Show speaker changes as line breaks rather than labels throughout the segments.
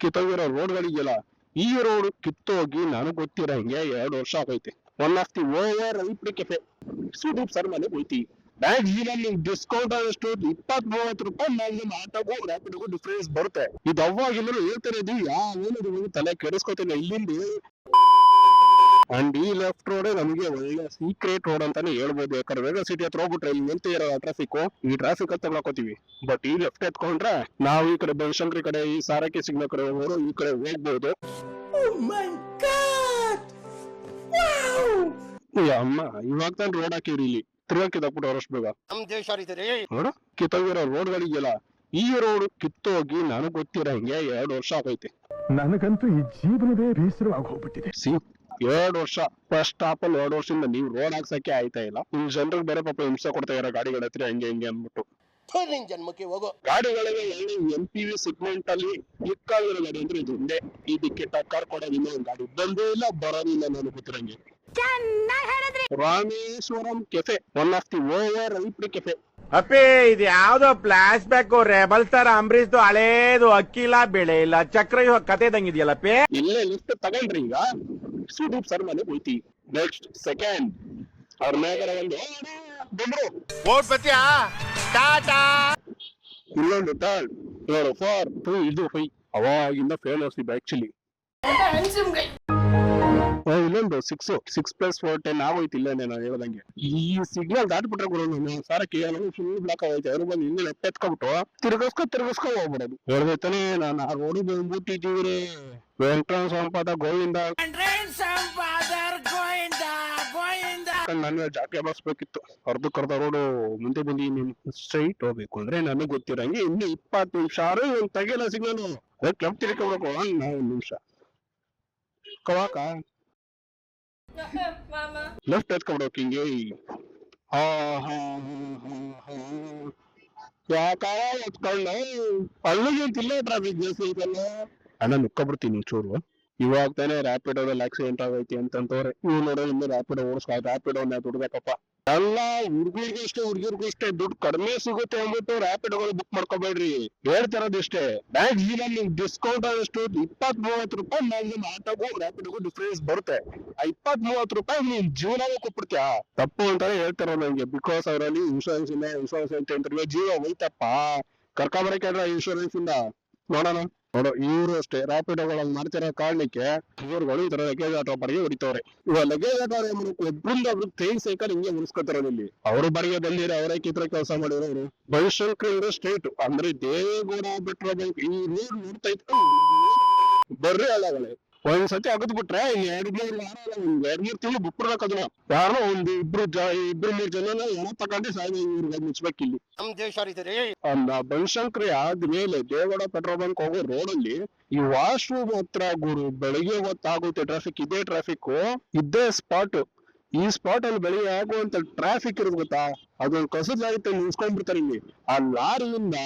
ಕಿತ್ತೋಗಿರೋ ರೋಡ್ಗಳಿಗೆಲ್ಲ ಈ ರೋಡ್ ಕಿತ್ತೋಗಿ ನನಗ್ ಗೊತ್ತಿರೋ ಹಿಂಗೆ 2 ವರ್ಷ ಆಗೈತೆ. ಒನ್ ಆಫ್ ದಿ ಓವರ್ ಐಪ್ರಿ ಕೆಫೆ ಸುದೀಪ್ ಸರ್ ಮನೆಗೆ ಹೋಯ್ತಿ. ಬ್ಯಾಂಕ್ ಜೀನಲ್ಲಿ ಡಿಸ್ಕೌಂಟ್ ಆದಷ್ಟು 20-30 ರೂಪಾಯಿ ಮ್ಯಾಕ್ಸಿಮಮ್ ಆಟೋಗೂ ರ್ಯಾಪಿಡ್ಗೂ ಡಿಫ್ರೆನ್ಸ್ ಬರುತ್ತೆ. ಇದು ಅವಾಗಿಲ್ಲೂ ಹೇಳ್ತಾರೆ, ಇದು ಯಾವ ತಲೆ ಕೆಡಿಸ್ಕೊತೀನಿ ಇಲ್ಲಿಂದ. ಅಂಡ್ ಈ ಲೆಫ್ಟ್ ರೋಡ್ ನಮಗೆ ಒಳ್ಳೆ ಸೀಕ್ರೆಟ್ ರೋಡ್ ಅಂತಾನೆ ಹೇಳ್ಬೋದು. ಯಾಕಂದ್ರೆ ವೇಗ ಸಿಟಿ ಹತ್ರ ಹೋಗ್ಬಿಟ್ರೆ ಇಲ್ಲಿ ನಿಂತ ಇರೋ ಟ್ರಾಫಿಕ್ ಈ ಟ್ರಾಫಿಕ್ ಅಂತ ತಗೊಳಕೋತೀವಿ. ಬಟ್ ಈ ಲೆಫ್ಟ್ ಎತ್ಕೊಂಡ್ರೆ ನಾವು ಈ ಕಡೆ ಬನಶಂಕರಿ ಕಡೆ ಈ ಸಾರಕ್ಕೆ ಸಿಗ್ನಲ್ ಕಡೆ ಹೋಗೋರು ಈ ಕಡೆ ಹೋಗ್ಬೋದು. ಅಮ್ಮ ಇವಾಗ ತಾನು ರೋಡ್ ಹಾಕಿವ್ರಿ, ಇಲ್ಲಿ ತಿರ್ಗಾಕಿದಾಕ್ಬಿಟ್ಟು ಅವರಷ್ಟು ಬೇಗ ನೋಡು ಕಿತ್ತೋಗಿರೋ ರೋಡ್ಗಳಿಗೆಲ್ಲ ಈ ರೋಡ್ ಕಿತ್ತೋಗಿ ನನಗ್ ಗೊತ್ತಿರೋ ಹಿಂಗೆ 2 ವರ್ಷ ಆಗೈತೆ.
ನನಗಂತೂ ಈ ಜೀವನವೇ ಬೇಸರವಾಗಿ ಹೋಗ್ಬಿಟ್ಟಿದೆ.
2 ವರ್ಷ ಫಸ್ಟ್ ಸ್ಟಾಪ್ ಅಲ್ಲಿ 2 ವರ್ಷದಿಂದ ನೀವು ರೋಡ್ ಹಾಕ್ಸಕ್ಕೆ ಆಯ್ತಾ ಇಲ್ಲ. ನಿಮ್ ಜನರಿಗೆ ಬೇರೆ ಪಾಪ ಹಿಂಸೆ ಕೊಡ್ತಾ ಇರೋ ಗಾಡಿಗಳ ಹತ್ರ ಹಂಗೆ ಅಂದ್ಬಿಟ್ಟು
ಜನ್ಮಕ್ಕೆ ಹೋಗೋ
ಗಾಡಿಗಳಿಗೆ MPV ಸೆಗ್ಮೆಂಟ್ ಅಲ್ಲಿ ಇಕ್ಕಾಗಿರೋ ಗಾಡಿ ಅಂದ್ರೆ ಇದು ಒಂದೇ. ಇದಕ್ಕೆ ಟಕ್ಕರ್ ಕೊಡೋದಿಲ್ಲ, ಒಂದು ಗಾಡಿ ಬಂದೇ ಇಲ್ಲ ಬರೋದಿಲ್ಲ. ನಾನು ಗೊತ್ತಿರಂಗೆ Rameshwaram cafe one of the over ಐಪ್ರಿ ಕೆಫೆ.
ಅಪ್ಪಿ ಇದು ಯಾವ್ದೋ flashback rebel star Ambareesh ಹಳೇದು ಅಕ್ಕಿಲ್ಲ ಬೆಳೆ ಇಲ್ಲ ಚಕ್ರವ್ಯೂಹ ಕತೆ ತಂಗಿದ್ಯಲ್ಲಪ್ಪಿ.
ಇಲ್ಲೇ ಲಿಫ್ಟ್ ತಗೊಂಡ್ರಿ ಈಗ ಸುದೀಪ್ ಸರ್ ಮನೆಗೆ ಹೋಯ್ತಿ. ನೆಕ್ಸ್ಟ್ ಸೆಕೆಂಡ್ ಅವ್ರ ಮೇಗರ ಒಂದು ಬಂದ್ರು ಇಲ್ಲೊಂದು ಥರ್ಡ್ 4 2 ಇದು 5 ಅವಾಗಿಂದ ಫೇಮಸ್ ಇದು ಆಕ್ಚುಲಿ. ಇಲ್ಲೊಂದು 6+4 10 ಆಗೋಯ್ತು. ಇಲ್ಲೇನೆ ನಾನು ಹೇಳ್ದಂಗೆ ಈ ಸಿಗ್ನಲ್ ದಾಟ್ಬಿಟ್ರೆ ಗುರು ಸಾರಕ್ಕೆ ಫುಲ್ ಬ್ಲಾಕ್ ಆಗೈತೆ. ಅವ್ರು ಬಂದು ಹಿಂದೆ ಲೆಫ್ಟ್ ಎತ್ಕೊಬಿಟ್ಟು ತಿರ್ಗಸ್ಕೊ ಹೋಗ್ಬಿಡೋದು. ಹೇಳ್ದೈತಾನೆ ನಾನು ಆ ರೋಡ್ ಬಂದ್ಬಿಟ್ಟಿದ್ದೀವ್ರಿ. ವೆಂಕಟರಾಮ ಸಂಪಾದ ಗೋವಿಂದ ನಾನು ಜಾಕೆ ಬಾರಿಸ್ಬೇಕಿತ್ತು. ಅರ್ಧ ರೋಡು ಮುಂದೆ ಬಂದು ಸ್ಟ್ರೈಟ್ ಹೋಗ್ಬೇಕು ಅಂದ್ರೆ ನನಗೆ ಗೊತ್ತಿರಂಗೆ ಇನ್ನು 20 ನಿಮಿಷ ಒಂದು ತೆಗಿಯಲ್ಲ ಸಿಗ್ನಲ್. ಅದಕ್ಕೆ ಲೆಫ್ಟ್ ತಿರ್ಕೋಬೇಕು. 1 ನಿಮಿಷ ಕವಾಕ ಲೆಫ್ಟ್ ಎತ್ಕೊಬಿಡೋಕೆ ಹಿಂಗೆ ಯಾಕಾಗ ಎತ್ಕೊಳ್ಳ ಅಲ್ಲಿಗಂತಿಲ್ಲ ಟ್ರಾಫಿಕ್ ಜಾಸ್ತಿ ಐತಲ್ಲ. ಅಣ್ಣ ನುಕ್ಕೊಬಿಡ್ತೀನಿ ಚೂರು. ಇವಾಗ ತಾನೇ ರ್ಯಾಪಿಡೋದಲ್ಲಿ ಆಕ್ಸಿಡೆಂಟ್ ಆಗೈತಿ ಅಂತಂತವ್ರೆ. ಇವ್ ನೋಡೋ ಇನ್ನು ರ್ಯಾಪಿಡೋ ಓಡಿಸ್ಕೊ ರ್ಯಾಪಿಡೋ ದುಡ್ಬೇಕಪ್ಪ. ಎಲ್ಲ ಹುಡುಗಿರ್ಗೂ ಅಷ್ಟೇ ದುಡ್ಡು ಕಡಿಮೆ ಸಿಗುತ್ತೆ ಅಂದ್ಬಿಟ್ಟು ರ್ಯಾಪಿಡೋಗಳು ಬುಕ್ ಮಾಡ್ಕೋಬೇಡ್ರಿ. ಹೇಳ್ತಿರೋದಿಷ್ಟೇ, ಬ್ಯಾಂಕ್ ಜೀನಲ್ಲಿ ಡಿಸ್ಕೌಂಟ್ ಆದಷ್ಟು 20-30 ರೂಪಾಯಿ ಮ್ಯಾಕ್ಸಿಮಮ್ ಆಟೋಗೂ ರ್ಯಾಪಿಡೋಗೂ ಡಿಫ್ರೆನ್ಸ್ ಬರುತ್ತೆ. ಆ 20-30 ರೂಪಾಯಿ ನೀನ್ ಜೀವನವೇ ಕೊಟ್ಬಿಡ್ತೀಯಾ? ತಪ್ಪು ಅಂತಾನೆ ಹೇಳ್ತಾರ ನಂಗೆ. ಬಿಕಾಸ್ ಅವರಲ್ಲಿ ಇನ್ಶೂರೆನ್ಸ್ ಇಲ್ಲ ಅಂತ ಜೀವ ಹೋಯ್ತಪ್ಪ. ಕರ್ಕೊಂಬರಕ್ಕೆ ಇನ್ಶೂರೆನ್ಸ್ ಇಂದ ನೋಡೋ ಇವರು ಅಷ್ಟೇ ರ್ಯಾಪಿಡೋಗಳಲ್ಲಿ ಮಾಡ್ತಿರೋ ಕಾರಣಕ್ಕೆ ಇವ್ರುಗಳು ಈ ತರ ಲಗೇಜ್ ಆಟೋ ಬಾಡಿಗೆ ಹೊಡಿತವ್ರೆ. ಇವಾಗ ಲಗೇಜ್ ಆಟೋ ಒಬ್ರಿಂದ ಒಬ್ರು ಟ್ರೈನ್ ಸೈಕಲ್ ಹಿಂಗೆ ಉಳಿಸ್ಕೊತಾರ. ಇಲ್ಲಿ ಅವರು ಬಾಡಿಗೆ ಬಂದಿರೋ ಅವರೇ ಕಿತ್ರ ಕೆಲಸ ಮಾಡಿರೋರು. ಬನಶಂಕರಿ ಸ್ಟೇಟ್ ಅಂದ್ರೆ ದೇವೇಗೌಡ ಪೆಟ್ರೋಲ್ ಬಂಕ್ ಈ ರೋಡ್ ನೋಡ್ತಾ ಇತ್ತು ಬರ್ರಿ ಅಲ್ಲಗಳೇ. ಒಂದ್ಸತಿ ಅಗದ್ ಬಿಟ್ರೆ 2-3 ತಿಂಗಳು ಬಿಟ್ಬಿಡ್ಬೇಕು ಅದನ್ನ. ಯಾರೋ ಇಬ್ರು 3 ಜನ ಏನೋ ತಗೊಂಡು ಇವ್ರಿಗೆ ಮುಚ್ಬೇಕು. ಇಲ್ಲಿ ಬನಶಂಕರಿ ಆದ್ಮೇಲೆ ದೇವೇಗೌಡ ಪೆಟ್ರೋಲ್ ಬಂಕ್ ಹೋಗೋ ರೋಡ್ ಅಲ್ಲಿ ಈ ವಾಶ್ರೂಮ್ ಹತ್ರ ಗುರು ಬೆಳಿಗ್ಗೆ ಹೊತ್ತಾಗುತ್ತೆ ಟ್ರಾಫಿಕ್. ಇದೇ ಟ್ರಾಫಿಕ್ ಇದೇ ಸ್ಪಾಟ್. ಈ ಸ್ಪಾಟ್ ಅಲ್ಲಿ ಬೆಳಿಗ್ಗೆ ಆಗುವಂತ ಟ್ರಾಫಿಕ್ ಇರೋದು ಗೊತ್ತಾ? ಅದೊಂದು ಕಸದ ಲಾರಿ ನಿಲ್ಸ್ಕೊಂಡ್ಬಿಡ್ತಾರೆ ಇಲ್ಲಿ. ಆ ಲಾರಿಯಿಂದ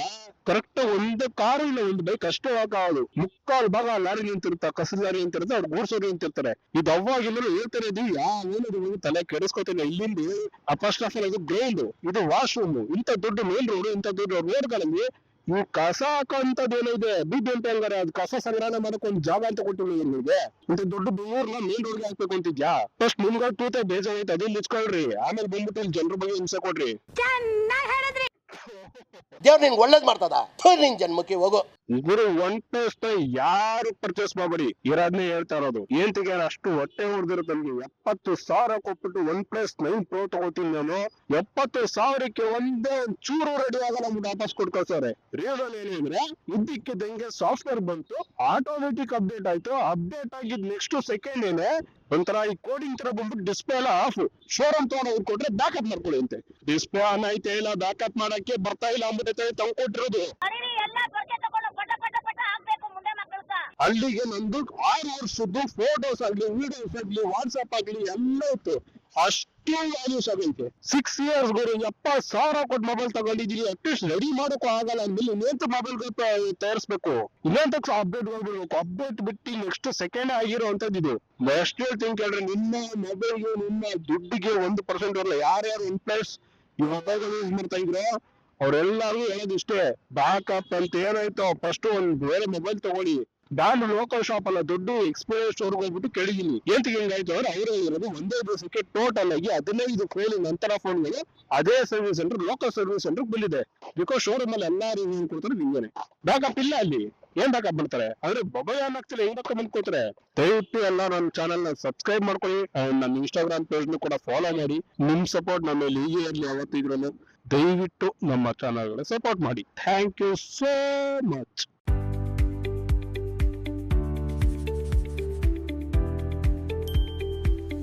ಕರೆಕ್ಟ್ ಒಂದು ಕಾರು ಇಲ್ಲ ಒಂದು ಬೈಕ್ ಅಷ್ಟೇ ಹೋಗೋದು. 3/4 ಭಾಗ ಆ ಲಾರಿ ನಿಂತಿರುತ್ತ, ಕಸದ ಲಾರಿ ನಿಂತಿರುತ್ತೆ, ಅವ್ರು ಗೂಡ್ಸೋರು ನಿಂತಿರ್ತಾರೆ. ಇದು ಅವಾಗಿಲ್ಲೂ ಹೇಳ್ತಾರೆ, ಇದು ಯಾವ ತಲೆ ಕೆಡಿಸ್ಕೊತಿಲ್ಲ. ಇಲ್ಲಿಂದ ಅಪಸ್ಟಾಫ್ ಇದು ಗ್ರೌಂಡ್, ಇದು ವಾಶ್ರೂಮ್. ಇಂಥ ದೊಡ್ಡ ಮೇನ್ ರೋಡ್, ಇಂಥ ದೊಡ್ಡ ರೋಡ್ಗಳಲ್ಲಿ ಇವು ಕಸ ಹಾಕೋಂಥದ್ದೇನೋ ಇದೆ. BBMP ಹಂಗಾರೆ ಅದು ಕಸ ಸಂಗ್ರಹಣೆ ಮಾಡಕ್ ಒಂದು ಜಾಗ ಅಂತ ಕೊಟ್ಟಿಲ್ಲ ನಿಮ್ಗೆ. ಇಂಥ ದೊಡ್ಡ ಬೆಂಗಳೂರ್ನ ಮೇನ್ ರೋಡ್ಗೆ ಹಾಕ್ಬೇಕು ಅಂತಿದ್ಯಾ? ಫಸ್ಟ್ ನಿಮ್ಗೆ ತೂತೆ ಬೇಜಾರೈತೆ, ಅದೇ ಇಚ್ಕೊಳ್ರಿ. ಆಮೇಲೆ ಬಂದ್ಬಿಟ್ಟು ಇಲ್ಲಿ ಜನರ ಬಗ್ಗೆ ಹಿಂಸೆ ಕೊಡ್ರಿ.
ದೇವ್ರು ನಿನ್ಗೆ ಒಳ್ಳೇದ್ ಮಾಡ್ತದ. ನಿನ್ ಜನ್ಮಕ್ಕೆ ಹೋಗೋ
ಗುರು. 1+ ಯಾರು ಪರ್ಚೇಸ್ ಮಾಡ್ಬೇಡಿ. ಇರೋದ್ನೇ ಹೇಳ್ತಾ ಇರೋದು. ಏನ್ ತೆಗಿಯಾರ ಅಷ್ಟು ಹೊಟ್ಟೆ ಹೊಡೆದಿರುತ್ತೆ ನಮ್ಗೆ. 70,000 ಕೊಟ್ಬಿಟ್ಟು 1+9 Pro ತಗೋತೀನಿ ನಾನು. 70,000ಕ್ಕೆ ಒಂದೇ ಚೂರು ರೆಡಿ ಆಗಲ್ಲ ಅಂದ್ಬಿಟ್ಟು ವಾಪಸ್ ಕೊಟ್ಕೊಳ್ತಾರೆ. ರೀಸನ್ ಏನಂದ್ರೆ ಇದ್ದಕ್ಕಿದ್ದಂಗೆ ಸಾಫ್ಟ್ವೇರ್ ಬಂತು, ಆಟೋಮೆಟಿಕ್ ಅಪ್ಡೇಟ್ ಆಯ್ತು. ಅಪ್ಡೇಟ್ ಆಗಿದ್ ನೆಕ್ಸ್ಟ್ ಸೆಕೆಂಡ್ ಏನೇ ಒಂಥರ ಈ ಕೋಡಿಂಗ್ ತರ ಬಂದ್ಬಿಟ್ಟು ಡಿಸ್ಪ್ಲೇ ಎಲ್ಲ ಆಫ್. ಶೋರೂಮ್ ತಗೊಂಡು ಕೊಟ್ರೆ ಬ್ಯಾಕಪ್ ಮಾಡ್ಕೊಳ್ಳಿ ಅಂತೆ. ಡಿಸ್ಪ್ಲೇ ಆನ್ ಐತೆ ಇಲ್ಲ, ಬ್ಯಾಕಪ್ ಮಾಡಕ್ಕೆ ಬರ್ತಾ ಇಲ್ಲ ಅಂದ್ಬಿಟ್ಟೈತೆ ತಂದ್ಕೊಟ್ಟಿರೋದು. ಅಲ್ಲಿಗೆ ನಂದು 6 ವರ್ಷದ್ದು ಫೋಟೋಸ್ ಆಗ್ಲಿ, ವಿಡಿಯೋಸ್ ಆಗ್ಲಿ, ವಾಟ್ಸ್ಆಪ್ ಆಗ್ಲಿ ಎಲ್ಲ ಇತ್ತು. ಅಷ್ಟೇ ವ್ಯಾಲ್ಯೂಸ್ ಆಗೈತೆ. 6 years ಗುರು 70,000 ಕೊಟ್ಟು ಮೊಬೈಲ್ ತಗೊಂಡಿದೀನಿ. ಅಟ್ಲೀಸ್ಟ್ ರೆಡಿ ಮಾಡೋಕ್ಕೂ ಆಗಲ್ಲ ಅಂದ್ಮೇಲೆ ಇನ್ನೇಂತ ಮೊಬೈಲ್ ತಯಾರಿಸ್ಬೇಕು? ಇನ್ನೇಂತ ಅಪ್ಡೇಟ್ ಹೋಗ್ಬಿಡ್ಬೇಕು. ಅಪ್ಡೇಟ್ ಬಿಟ್ಟು ನೆಕ್ಸ್ಟ್ ಸೆಕೆಂಡ್ ಆಗಿರೋ ಅಂತದ್ದು. ಎಷ್ಟು ಹೇಳ್ತೀನಿ ಕೇಳ್ರಿ, ನಿಮ್ಮ ಮೊಬೈಲ್ಗೆ ನಿಮ್ಮ ದುಡ್ಡಿಗೆ 1% ಬರಲ್ಲ. ಯಾರ್ಯಾರು ಇನ್ಪ್ಲೇಸ್ ಈ ಮೊಬೈಲ್ ಯೂಸ್ ಮಾಡ್ತಾ ಇದ್ರು ಅವ್ರೆಲ್ಲರೂ ಹೇಳೋದಿಷ್ಟೇ, ಬ್ಯಾಕಪ್ ಅಂತ ಏನಾಯ್ತು ಫಸ್ಟ್ ಒಂದ್ ಬೇರೆ ಮೊಬೈಲ್ ತಗೊಳ್ಳಿ. ನಾನು ಲೋಕಲ್ ಶಾಪ್ ಅಲ್ಲ ದೊಡ್ಡ ಎಕ್ಸ್ಪೀರಿಯನ್ಸ್ ಸ್ಟೋರ್ ಹೋಗ್ಬಿಟ್ಟು ಕೇಳಿದೀನಿ ಏಂತಿಗೆ ಹಿಂಗಾಯ್ತು ಅಂದ್ರೆ ಅವ್ರು ಹೇಳಿರೋದು ಒಂದೇ ದಿವಸಕ್ಕೆ ಟೋಟಲ್ ಆಗಿ 15 ಫೇಲ್ ನಂತರ ಫೋನ್ಗಳು ಅದೇ service centre local service centre ಬಂದಿದೆ ಬಿಕಾಸ್ ಶೋರೂಮ್ ಅಲ್ಲಿ ಎಲ್ಲಾ ರಿವ್ಯೂ ಕೊಡ್ತಾರೆ ನಿಂಗೇನೆ ಬ್ಯಾಕಪ್ ಇಲ್ಲ ಅಲ್ಲಿ ಏನ್ ಬ್ಯಾಕಪ್ ಮಾಡ್ತಾರೆ ಆದ್ರೆ ಬೊಬ್ಬ ಏನಾಗ್ತಿಲ್ಲ ಹೆಂಗ್ ಬ್ಯಾಕಪ್ ಮಾಡ್ಕೋತಾರೆ ದಯವಿಟ್ಟು ಎಲ್ಲ ನನ್ನ ಚಾನಲ್ ನ ಸಬ್ಸ್ಕ್ರೈಬ್ ಮಾಡ್ಕೊಳ್ಳಿ ನನ್ನ ಇನ್ಸ್ಟಾಗ್ರಾಮ್ ಪೇಜ್ ಕೂಡ ಫಾಲೋ ಮಾಡಿ ನಿಮ್ ಸಪೋರ್ಟ್ ನಮ್ಮ ಮೇಲೆ ಹೀಗೆ ಇರ್ಲಿ ಯಾವತ್ತಿದ್ರು ದಯವಿಟ್ಟು ನಮ್ಮ ಚಾನಲ್ ಸಪೋರ್ಟ್ ಮಾಡಿ ಥ್ಯಾಂಕ್ ಯು ಸೋ ಮಚ್